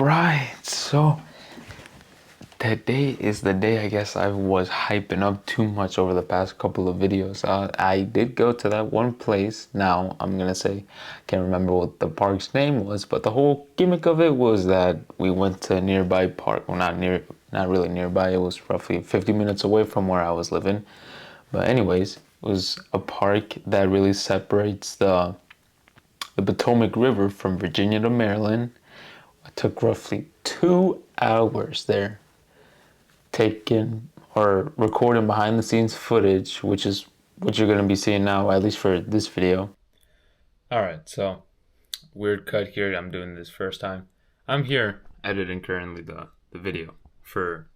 right, so today is the day I guess I was hyping up too much over the past couple of videos. I did go to that one place. Now, I'm gonna say, can't remember what the park's name was, but the whole gimmick of it was that we went to a nearby park. Well, not really nearby. It was roughly 50 minutes away from where I was living. But anyways, it was a park that really separates the Potomac River from Virginia to Maryland. I took roughly 2 hours there, taking or recording behind the scenes footage, which is what you're going to be seeing now, at least for this video. All right, so weird cut here. I'm doing this first time. I'm here editing currently the video for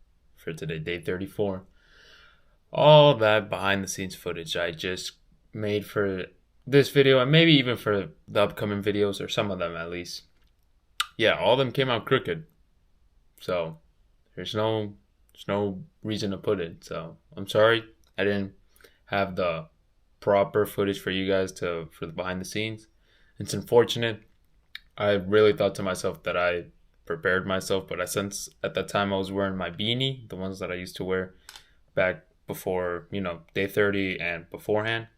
today, day 34. All that behind the scenes footage I just made for this video and maybe even for the upcoming videos, or some of them at least. Yeah, all of them came out crooked. So there's no reason to put it. So I'm sorry I didn't have the proper footage for you guys for the behind the scenes. It's unfortunate. I really thought to myself that I prepared myself, but since at that time I was wearing my beanie, the ones that I used to wear back before, day 30 and beforehand.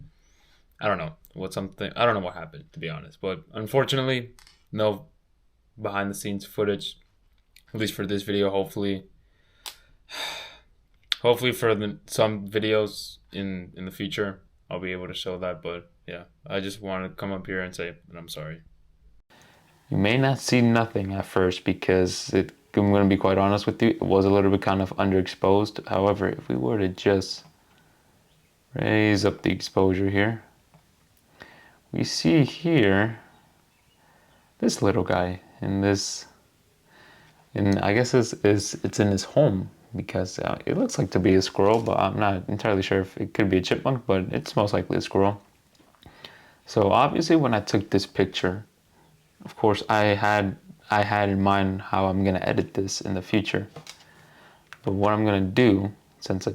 I don't know what happened, to be honest. But unfortunately, no behind the scenes footage, at least for this video. Hopefully for some videos in the future, I'll be able to show that. But yeah, I just wanted to come up here and say that I'm sorry. You may not see nothing at first because I'm going to be quite honest with you, it was a little bit kind of underexposed. However, if we were to just raise up the exposure here, we see here this little guy I guess it's in his home, because it looks like to be a squirrel, but I'm not entirely sure if it could be a chipmunk, but it's most likely a squirrel. So obviously when I took this picture, of course I had in mind how I'm gonna edit this in the future. But what I'm gonna do, since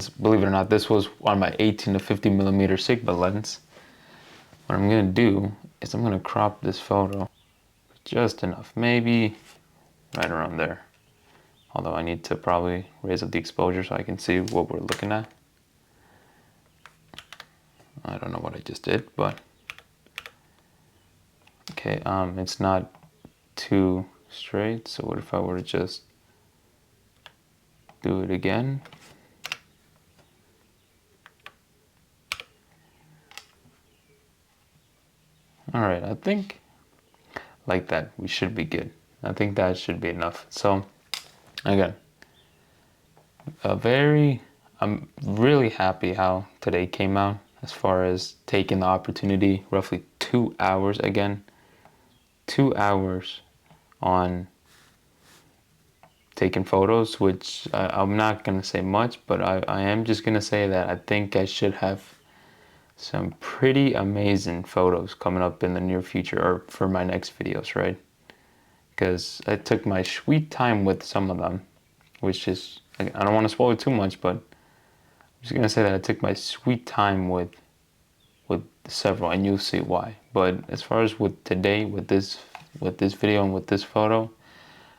believe it or not, this was on my 18 to 50 millimeter Sigma lens, what I'm gonna do is I'm gonna crop this photo just enough, maybe right around there. Although I need to probably raise up the exposure so I can see what we're looking at. I don't know what I just did, but okay, it's not too straight. So what if I were to just do it again? All right, I think like that we should be good. I think that should be enough. So again, I'm really happy how today came out, as far as taking the opportunity, roughly 2 hours again. 2 hours on taking photos, which I'm not going to say much, but I am just going to say that I think I should have some pretty amazing photos coming up in the near future, or for my next videos, right? Because I took my sweet time with some of them, which is, I don't want to spoil it too much, but I'm just going to say that I took my sweet time with several, and you'll see why. But as far as with today, with this video and with this photo,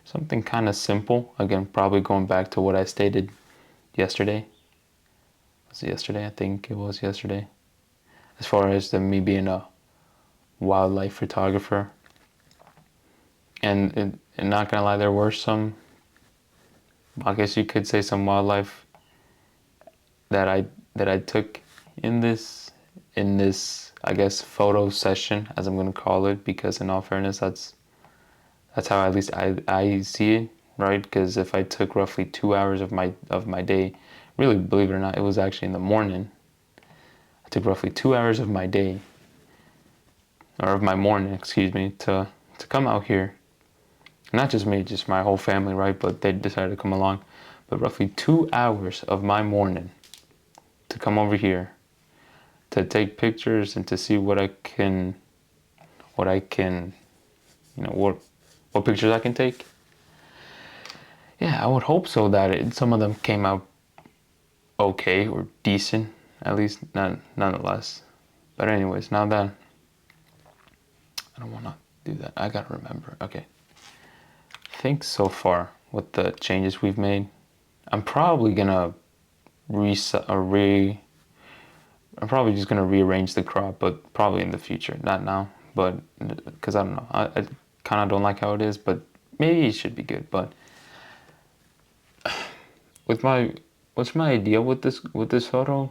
something kind of simple. Again, probably going back to what I stated yesterday. Was it yesterday? I think it was yesterday. As far as me being a wildlife photographer. And not gonna lie, there were some, I guess you could say, some wildlife that I took in this I guess photo session, as I'm gonna call it, because in all fairness, that's how at least I see it, right? Because if I took roughly 2 hours of my day, really, believe it or not, it was actually in the morning. I took roughly 2 hours of my day, or of my morning, excuse me, to come out here. Not just me, just my whole family, right? But they decided to come along. But roughly 2 hours of my morning to come over here, to take pictures and to see what pictures I can take. Yeah, I would hope so that some of them came out okay or decent, at least nonetheless. But anyways, now that I don't want to do that, I gotta remember. Okay, think so far with the changes we've made, I'm probably gonna I'm probably just gonna rearrange the crop, but probably in the future, not now. But because I don't know, I kind of don't like how it is, but maybe it should be good. But what's my idea with this photo?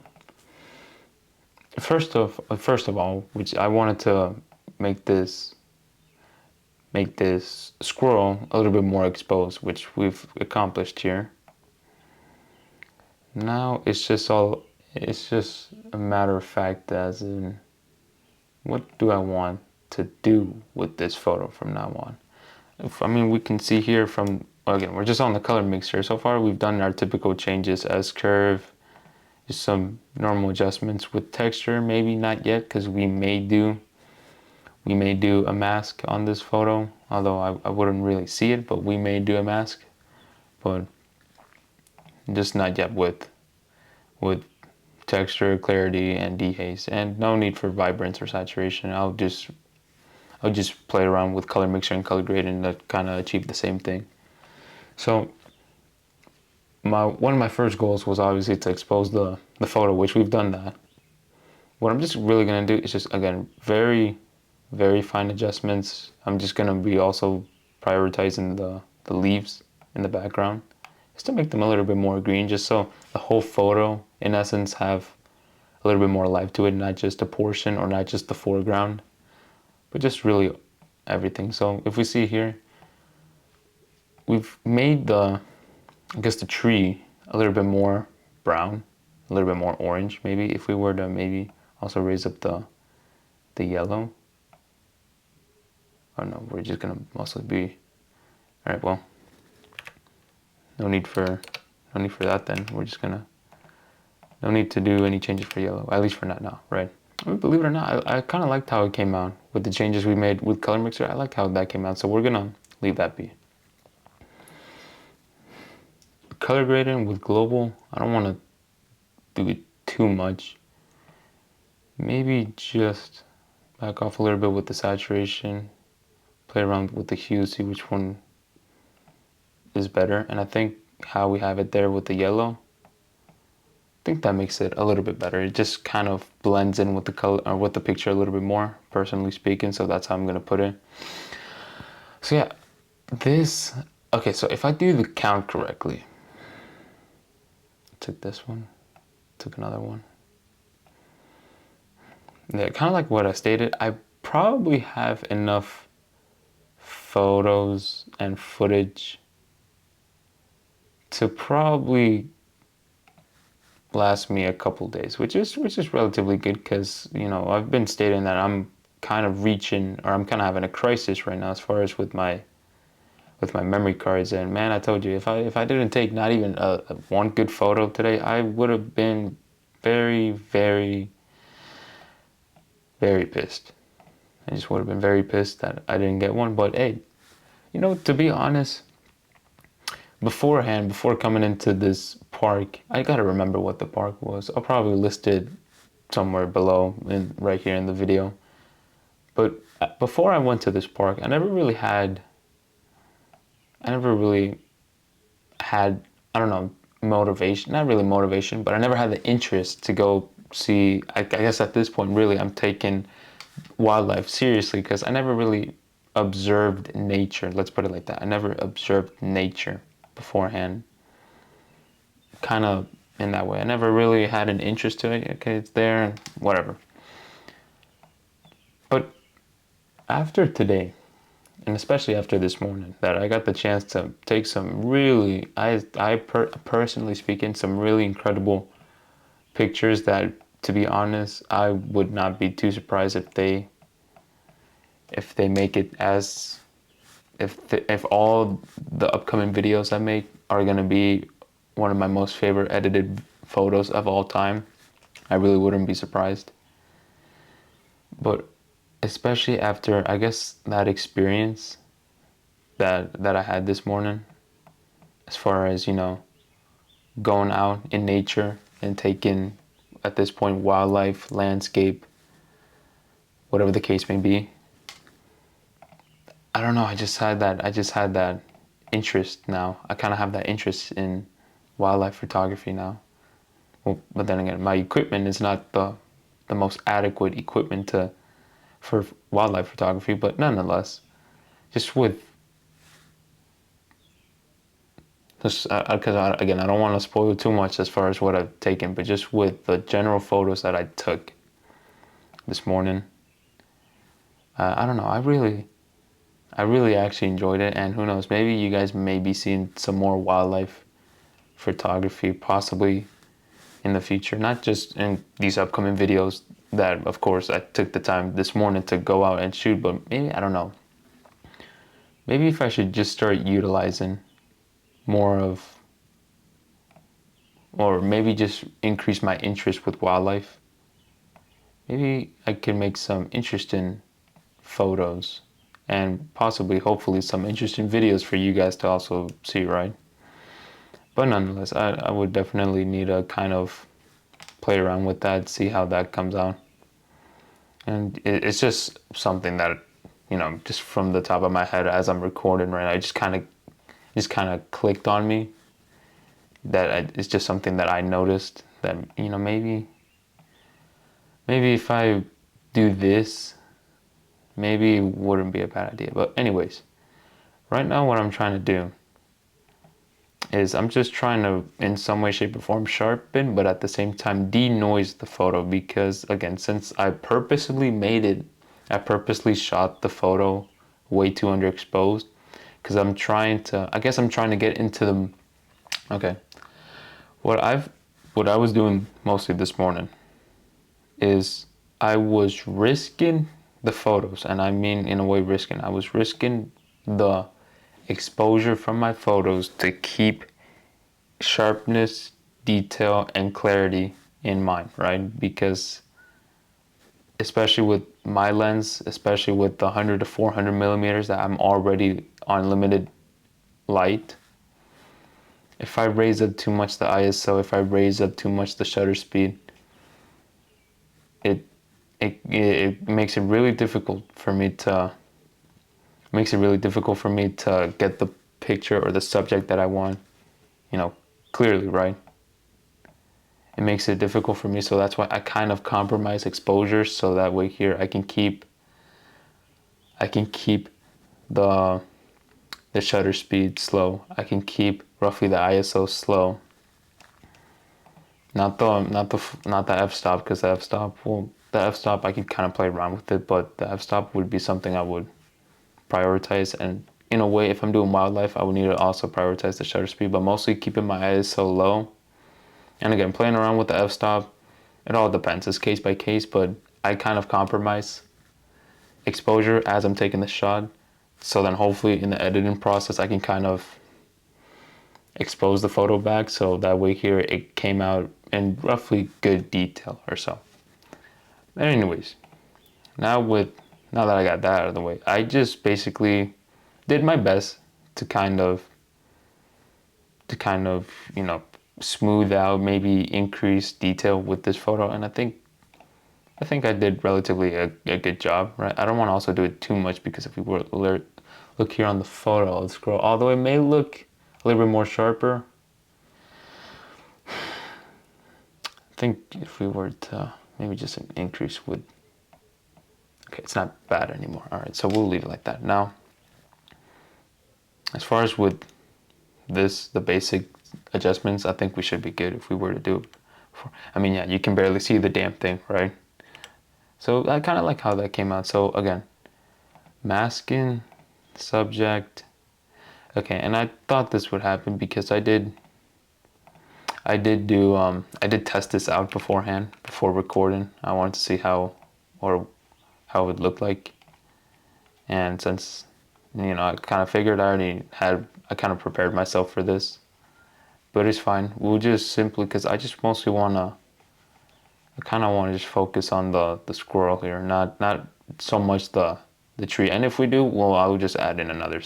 First of all, which I wanted to make this squirrel a little bit more exposed, which we've accomplished here. Now it's just a matter of fact, as in, what do I want to do with this photo from now on? I mean, we can see here from, again, we're just on the color mixer. So far, we've done our typical changes: as curve, just some normal adjustments. With texture, maybe not yet, because we may do a mask on this photo, although I wouldn't really see it, but we may do a mask, but just not yet with texture, clarity, and dehaze, and no need for vibrance or saturation. I'll just play around with color mixer and color grading to kind of achieve the same thing. So one of my first goals was obviously to expose the photo, which we've done that. What I'm just really gonna do is just, again, very, very fine adjustments. I'm just gonna be also prioritizing the leaves in the background, just to make them a little bit more green, just so the whole photo, in essence, have a little bit more life to it, not just a portion or not just the foreground, but just really everything. So if we see here, we've made the tree a little bit more brown, a little bit more orange, maybe, if we were to maybe also raise up the yellow. Oh no, we're just gonna mostly be, all right, well, no need for that then. We're just gonna, no need to do any changes for yellow, at least for not now, right? I mean, believe it or not, I kind of liked how it came out with the changes we made with color mixer. I like how that came out, so we're gonna leave that be. Color grading with global, I don't want to do it too much. Maybe just back off a little bit with the saturation, play around with the hues, see which one is better. And I think how we have it there with the yellow, I think that makes it a little bit better. It just kind of blends in with the color, or with the picture a little bit more, personally speaking. So that's how I'm gonna put it. So yeah, okay, so if I do the count correctly, took this one, took another one. Yeah, kind of like what I stated, I probably have enough photos and footage to probably last me a couple days, which is relatively good, because, you know, I've been stating that I'm kind of reaching, or I'm kind of having a crisis right now as far as with my memory cards. And man, I told you, if I didn't take not even one good photo today, I would have been very, very, very pissed. I just would have been very pissed that I didn't get one. But hey, you know, to be honest, beforehand, before coming into this park, I gotta remember what the park was. I'll probably list it somewhere below, right here in the video. But before I went to this park, I never really had, I don't know, motivation, not really motivation, but I never had the interest to go see. I guess at this point, really, I'm taking wildlife seriously, because I never really observed nature. Let's put it like that. I never observed nature beforehand, kind of in that way. I never really had an interest to it. Okay, it's there and whatever. But after today, and especially after this morning, that I got the chance to take some really, personally speaking, some really incredible pictures that, to be honest, I would not be too surprised if they make it as, if all the upcoming videos I make are gonna be one of my most favorite edited photos of all time. I really wouldn't be surprised. But especially after, I guess, that experience that I had this morning, as far as, you know, going out in nature and taking, at this point, wildlife, landscape, whatever the case may be. I don't know, I just had that interest now. I kind of have that interest in wildlife photography now. Well, but then again, my equipment is not the most adequate equipment for wildlife photography, but nonetheless, just with just because again, I don't want to spoil too much as far as what I've taken, but just with the general photos that I took this morning, I don't know. I really actually enjoyed it, and who knows, maybe you guys may be seeing some more wildlife photography possibly in the future, not just in these upcoming videos that, of course, I took the time this morning to go out and shoot, but maybe, I don't know, maybe if I should just start utilizing more of, or maybe just increase my interest with wildlife. Maybe I can make some interesting photos and possibly, hopefully, some interesting videos for you guys to also see, right? But nonetheless, I would definitely need to kind of play around with that, see how that comes out. And it's just something that, just from the top of my head as I'm recording right now, it just kind of clicked on me that it's just something that I noticed that, maybe if I do this, maybe it wouldn't be a bad idea. But anyways, right now what I'm trying to do is I'm just trying to, in some way, shape, or form, sharpen, but at the same time denoise the photo, because again, since I purposely shot the photo way too underexposed, because I'm trying to get into the, okay, what I was doing mostly this morning is I was risking the photos, and I mean in a way risking. I was risking the exposure from my photos to keep sharpness, detail, and clarity in mind, right? Because especially with my lens, especially with the 100 to 400 millimeters that I'm already on limited light, if I raise up too much the ISO, if I raise up too much the shutter speed, it makes it really difficult for me to get the picture or the subject that I want, clearly, right? It makes it difficult for me, so that's why I kind of compromise exposure, so that way here I can keep the shutter speed slow. I can keep roughly the ISO slow. Not the f-stop, because the f-stop I can kind of play around with it, but the f-stop would be something I would prioritize. And in a way, if I'm doing wildlife, I would need to also prioritize the shutter speed, but mostly keeping my ISO low. And again, playing around with the f-stop, it all depends. It's case by case, but I kind of compromise exposure as I'm taking the shot. So then hopefully in the editing process, I can kind of expose the photo back, so that way here it came out in roughly good detail or so. But anyways, now that I got that out of the way, I just basically did my best to kind of smooth out, maybe increase detail with this photo, and I think I did relatively a good job, right? I don't want to also do it too much, because if we were look here on the photo, I'll scroll all the way, it may look a little bit more sharper. I think if we were to maybe just an increase would, okay, it's not bad anymore. All right, so we'll leave it like that. Now, as far as with this, the basic adjustments, I think we should be good if we were to do it. I mean, yeah, you can barely see the damn thing, right? So I kind of like how that came out. So again, masking, subject. Okay, and I thought this would happen because I did test this out beforehand, before recording. I wanted to see how it would look like. And since, I kind of figured I kind of prepared myself for this. But it's fine. We'll just simply, because I just mostly I kind of want to just focus on the squirrel here, not so much the tree. And if we do, well, I'll just add in another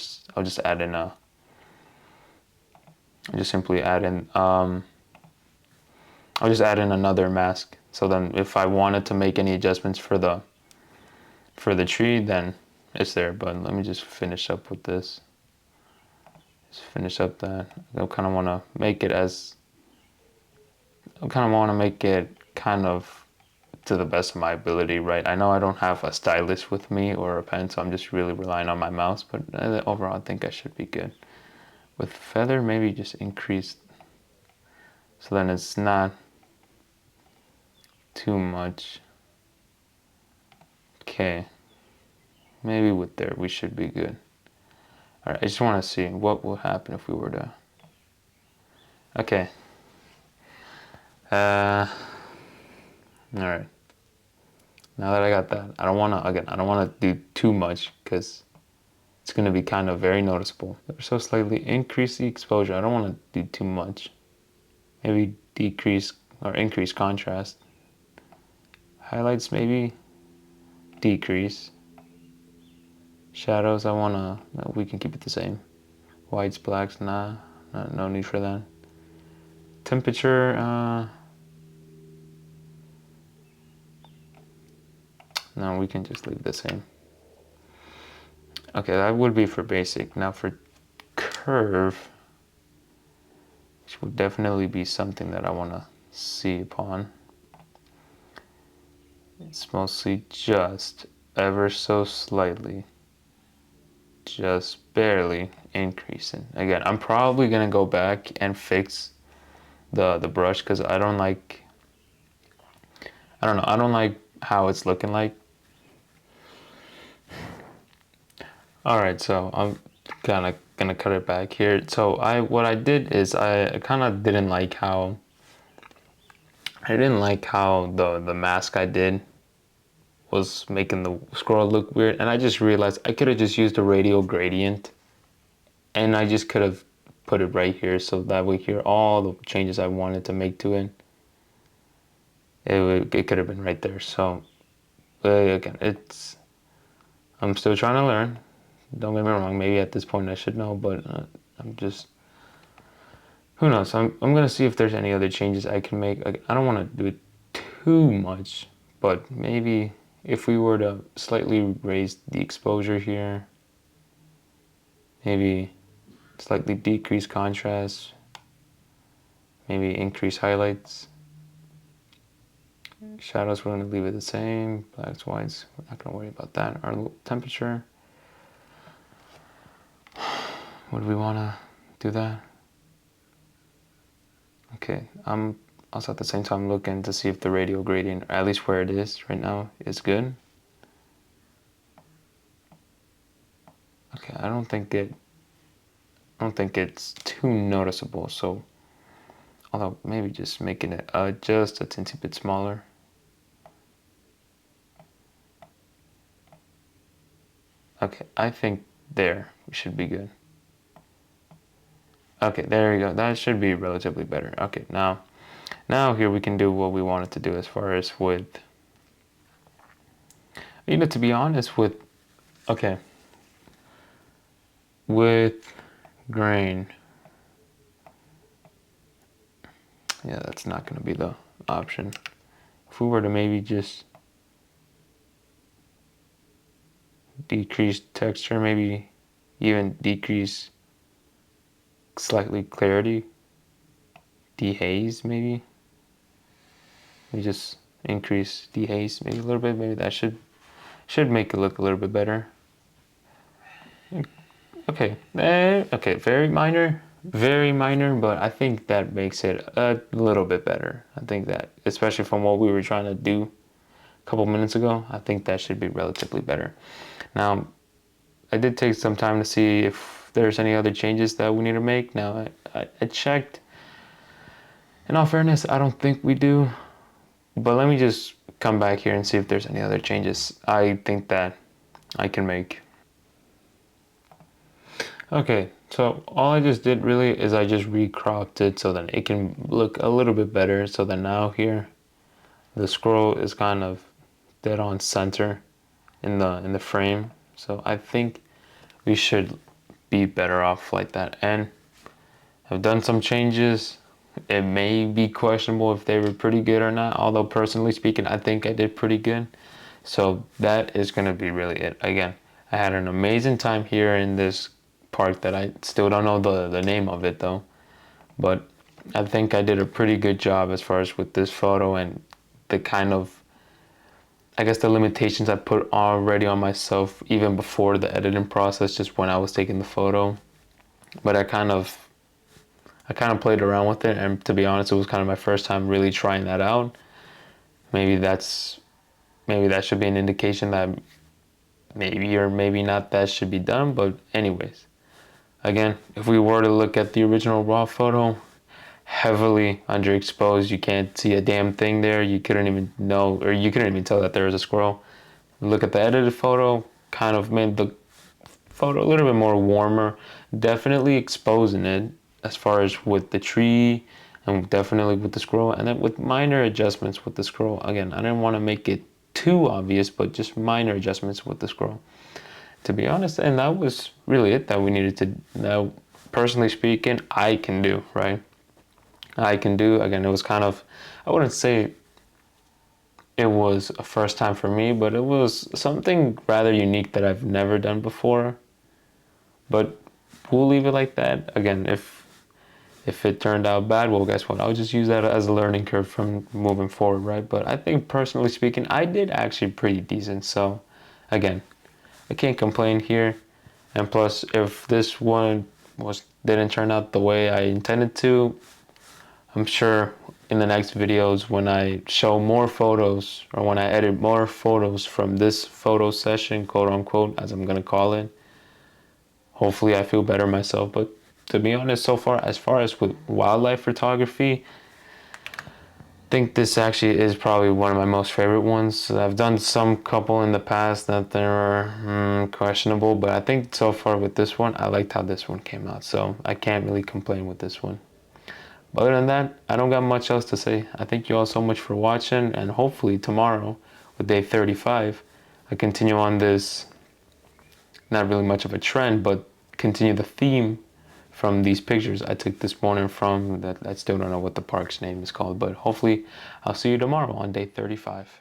mask. So then if I wanted to make any adjustments for the tree, then it's there. But let me just finish up with this. Just finish up that. I kind of want to make it kind of to the best of my ability, right? I know I don't have a stylus with me or a pen, so I'm just really relying on my mouse, but overall I think I should be good. With feather, maybe just increase, so then it's not too much. Okay, maybe with there we should be good. All right, I just want to see what will happen if we were to, okay. All right. Now that I got that, I don't want to do too much because it's going to be kind of very noticeable. So slightly increase the exposure. I don't want to do too much. Maybe decrease or increase contrast. Highlights maybe decrease. Shadows, we can keep it the same. Whites, blacks, no need for that. Temperature, no, we can just leave it the same. Okay, that would be for basic. Now for curve, which would definitely be something that I want to see upon. It's mostly just ever so slightly, just barely increasing. Again, I'm probably gonna go back and fix the brush because I don't like how it's looking like. All right, so I'm kind of gonna cut it back here. So what I did is I kind of didn't like how the mask I did was making the scroll look weird, and I just realized I could have just used a radial gradient, and I just could have put it right here, so that way here all the changes I wanted to make to it, it could have been right there. So again, I'm still trying to learn. Don't get me wrong. Maybe at this point I should know, but I'm just, who knows? I'm gonna see if there's any other changes I can make. I don't want to do it too much, but maybe if we were to slightly raise the exposure here, maybe slightly decrease contrast, maybe increase highlights. Shadows, we're going to leave it the same. Blacks, whites, we're not going to worry about that. Our temperature, would we want to do that? Okay, I'm also at the same time looking to see if the radial gradient, or at least where it is right now, is good. Okay, I don't think it's too noticeable, so although maybe just making it just a teensy bit smaller. Okay, I think there we should be good. Okay, there you go. That should be relatively better. Okay, now here we can do what we wanted to do as far as with, to be honest with, okay, with grain, yeah, that's not going to be the option. If we were to maybe just decrease texture, maybe even decrease slightly clarity, dehaze maybe. We just increase dehaze maybe a little bit. Maybe that should make it look a little bit better. Okay, okay, very minor, but I think that makes it a little bit better. I think that, especially from what we were trying to do a couple minutes ago, I think that should be relatively better. Now, I did take some time to see if there's any other changes that we need to make. Now, I checked. In all fairness, I don't think we do. But let me just come back here and see if there's any other changes I think that I can make. Okay, so all I just did really is I just recropped it so that it can look a little bit better. So that now here, the scroll is kind of dead on center in the frame. So I think we should be better off like that. And I've done some changes. It may be questionable if they were pretty good or not, although personally speaking, I think I did pretty good. So that is going to be really it. Again, I had an amazing time here in this park that I still don't know the name of it though. But I think I did a pretty good job as far as with this photo and the kind of, I guess, the limitations I put already on myself even before the editing process, just when I was taking the photo. But I kind of played around with it, and to be honest, it was kind of my first time really trying that out. Maybe that should be an indication that maybe or maybe not that should be done. But anyways, again, if we were to look at the original raw photo, heavily underexposed, you can't see a damn thing there. You couldn't even know, or you couldn't even tell that there was a squirrel. Look at the edited photo, kind of made the photo a little bit more warmer, definitely exposing it as far as with the tree and definitely with the squirrel, and then with minor adjustments with the squirrel. Again, I didn't want to make it too obvious, but just minor adjustments with the squirrel, to be honest. And that was really it that we needed to, now personally speaking, I can do, right? I can do. Again, it was kind of, I wouldn't say it was a first time for me, but it was something rather unique that I've never done before. But we'll leave it like that. Again, if it turned out bad, well, guess what? I'll just use that as a learning curve from moving forward, right? But I think personally speaking, I did actually pretty decent. So again, I can't complain here. And plus, if this one didn't turn out the way I intended to, I'm sure in the next videos when I show more photos, or when I edit more photos from this photo session, quote unquote, as I'm gonna call it, hopefully I feel better myself. But to be honest, so far as with wildlife photography, I think this actually is probably one of my most favorite ones. I've done some couple in the past that they were questionable, but I think so far with this one, I liked how this one came out. So I can't really complain with this one. But other than that, I don't got much else to say. I thank you all so much for watching, and hopefully tomorrow with day 35, I continue on this, not really much of a trend, but continue the theme from these pictures I took this morning from, that I still don't know what the park's name is called, but hopefully I'll see you tomorrow on day 35.